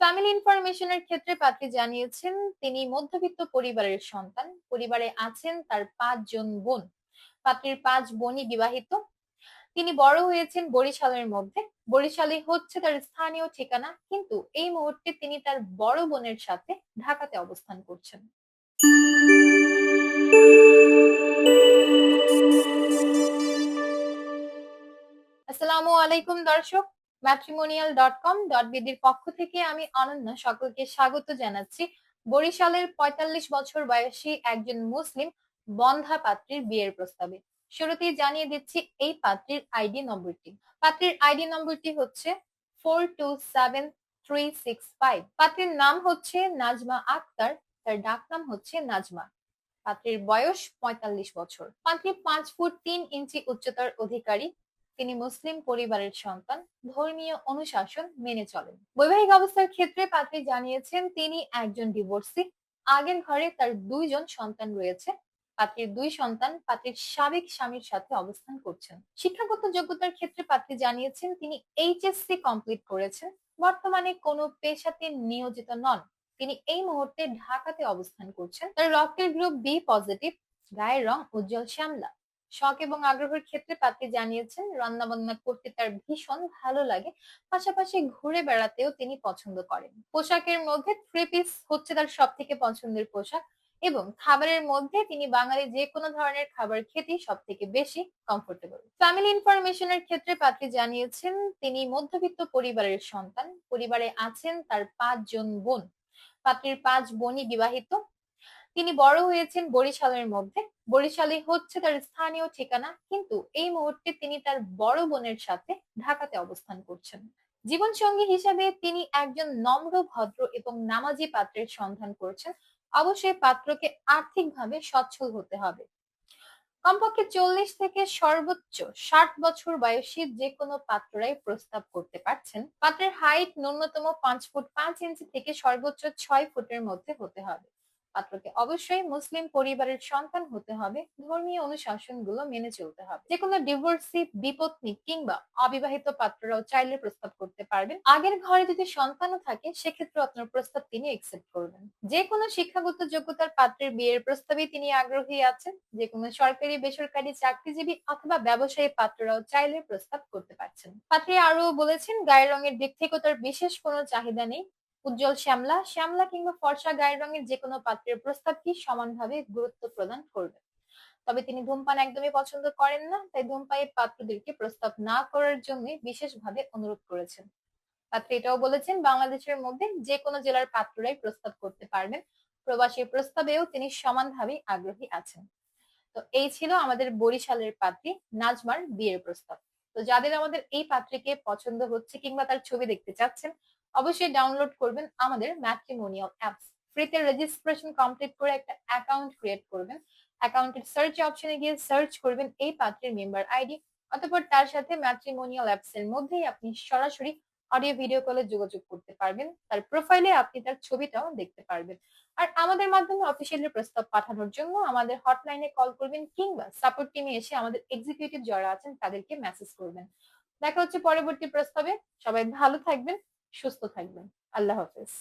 Family ইনফরমেশনের ক্ষেত্রে পাত্রী জানিয়েছেন তিনি মধ্যবিত্ত পরিবারের সন্তান। পরিবারে আছেন তার ৫ জন বোন। পাত্রীর ৫ বোনই বিবাহিত। তিনি বড় হয়েছেন বরিশালের মধ্যে। বরিশালই হচ্ছে তার স্থানীয় ঠিকানা, কিন্তু এই মুহূর্তে তিনি তার বড় বোনের সাথে ঢাকাতে অবস্থান করছেন। আসসালামু আলাইকুম দর্শক, matrimonial.com.bd পক্ষ থেকে আমি অনন্যা সকলকে স্বাগত জানাচ্ছি বরিশালের ৪৫ বছর বয়সী একজন মুসলিম বন্ধা পাত্রীর বিয়ের প্রস্তাবে। শুরুতেই জানিয়ে দিচ্ছি এই পাত্রীর আইডি নম্বরটি। পাত্রীর আইডি নম্বরটি হচ্ছে 427365। পাত্রীর নাম হচ্ছে নাজমা আক্তার, তার ডাক নাম হচ্ছে নাজমা। পাত্রীর বয়স ৪৫ বছর। পাত্রী ৫ ফুট ৩ ইঞ্চি উচ্চতার অধিকারী। তিনি মুসলিম পরিবারের সন্তান। ধর্মীয় অনুশাসন মেনে চলেন। বৈবাহিক অবস্থার ক্ষেত্রে পাত্রী জানিয়েছেন তিনি একজন ডিভোর্সি। আগের ঘরে তার ২ জন সন্তান রয়েছে। পাত্রীর ২ সন্তান পাত্রীর সাবেক স্বামীর সাথে অবস্থান করছেন। শিক্ষাগত যোগ্যতার ক্ষেত্রে পাত্রী জানিয়েছেন তিনি এইচএসসি কমপ্লিট করেছেন। বর্তমানে কোনো পেশাতে নিয়োজিত নন। তিনি এই মুহূর্তে ঢাকাতে অবস্থান করছেন। তার রক্তের গ্রুপ বি পজিটিভ। গায়ের রং উজ্জ্বল শ্যামলা। শখ এবং আগ্রহের ক্ষেত্রে পাত্রী জানিয়েছেন রান্না বান্না করতে তার ভীষণ ভালো লাগে। পাশাপাশি ঘুরে বেড়াতেও তিনি পছন্দ করেন। পোশাকের মধ্যে থ্রি পিস হচ্ছে তার সব থেকে পছন্দের পোশাক, এবং খাবারের মধ্যে তিনি বাঙালি যে কোনো ধরনের খাবার খেতেই সব থেকে বেশি কমফোর্টেবল। ফ্যামিলি ইনফরমেশনের ক্ষেত্রে পাত্রী জানিয়েছেন তিনি মধ্যবিত্ত পরিবারের সন্তান। পরিবারে আছেন তার ৫ জন বোন। পাত্রীর ৫ বোনই বিবাহিত। তিনি বড় হয়েছেন বরিশালের মধ্যে। বরিশালই হচ্ছে তার স্থানীয় ঠিকানা, কিন্তু এই মুহূর্তে তিনি তার বড় বোনের সাথে ঢাকাতে অবস্থান করছেন। জীবনসঙ্গী হিসেবে তিনি একজন নম্র, ভদ্র এবং নামাজি পাত্রের সন্ধান করছেন। অবশ্যই পাত্রকে আর্থিকভাবে সচ্ছল হতে হবে। কমপক্ষে ৪০ থেকে সর্বোচ্চ ৬০ বছর বয়সী যে কোনো পাত্ররাই প্রস্তাব করতে পারছেন। পাত্রের হাইট ন্যূনতম ৫ ফুট ৫ ইঞ্চি থেকে সর্বোচ্চ ৬ ফুটের মধ্যে হতে হবে। পাত্রকে অবশ্যই মুসলিম পরিবারের সন্তান হতে হবে। ধর্মীয় অনুশাসনগুলো মেনে চলতে হবে। যে কোনো ডিভোর্সি, বিপত্নী কিংবা অবিবাহিত পাত্ররাও চাইলে প্রস্তাব করতে পারবেন। আগের ঘরে যদি সন্তানও থাকে সেক্ষেত্রে আপনার প্রস্তাব তিনি একসেপ্ট করবেন। যে কোনো শিক্ষাগত যোগ্যতার পাত্রের বিয়ের প্রস্তাবে তিনি আগ্রহী আছেন। যে কোনো সরকারি, বেসরকারি, চাকরিজীবী অথবা ব্যবসায়ী পাত্ররাও চাইলে প্রস্তাব করতে পারছেন। পাত্রী আরো বলেছেন গায়ের রঙের দিক থেকেও তার বিশেষ কোনো চাহিদা নেই। উজ্জ্বল শ্যামলা, শ্যামলা কিংবা ফর্সা গায়ের রঙের যে কোনো পাত্রের প্রস্তাবকে সমানভাবে গুরুত্ব প্রদান করবেন। তবে তিনি ধূমপান একদমই পছন্দ করেন না, তাই ধূমপায়ী পাত্রদেরকে প্রস্তাব না করার জন্য বিশেষভাবে অনুরোধ করেছেন। পাত্রী এটাও বলেছেন বাংলাদেশের মধ্যে যে কোনো জেলার পাত্ররাই প্রস্তাব করতে পারবেন। প্রবাসী প্রস্তাবেও তিনি সমানভাবে আগ্রহী আছেন। তো এই ছিল আমাদের বরিশালের পাত্রী নাজমার বিয়ের প্রস্তাব। তো যাদের আমাদের এই পাত্রীকে পছন্দ হচ্ছে কিংবা তার ছবি দেখতে চাচ্ছেন, অবশ্যই ডাউনলোড করবেন আমাদের ম্যাট্রিমোনিয়াল অ্যাপস। ফ্রিতে রেজিস্ট্রেশন কমপ্লিট করে একটা অ্যাকাউন্ট ক্রিয়েট করবেন। অ্যাকাউন্টের সার্চ অপশনে গিয়ে সার্চ করবেন এই পাত্রের মেম্বার আইডি। অতঃপর তার সাথে ম্যাট্রিমোনিয়াল অ্যাপস এর মধ্যেই আপনি সরাসরি অডিও ভিডিও কলে যোগাযোগ করতে পারবেন। তার প্রোফাইলে আপনি তার ছবিটাও দেখতে পারবেন। আর আমাদের মাধ্যমে অফিসিয়ালি প্রস্তাব পাঠানোর জন্য আমাদের হটলাইনে কল করবেন কিংবা সাপোর্ট টিমে এসে আমাদের এক্সিকিউটিভ যারা আছেন তাদেরকে মেসেজ করবেন। দেখা হচ্ছে পরবর্তী প্রস্তাবে। সবাই ভালো থাকবেন, সুস্থ থাকবেন। আল্লাহ হাফেজ।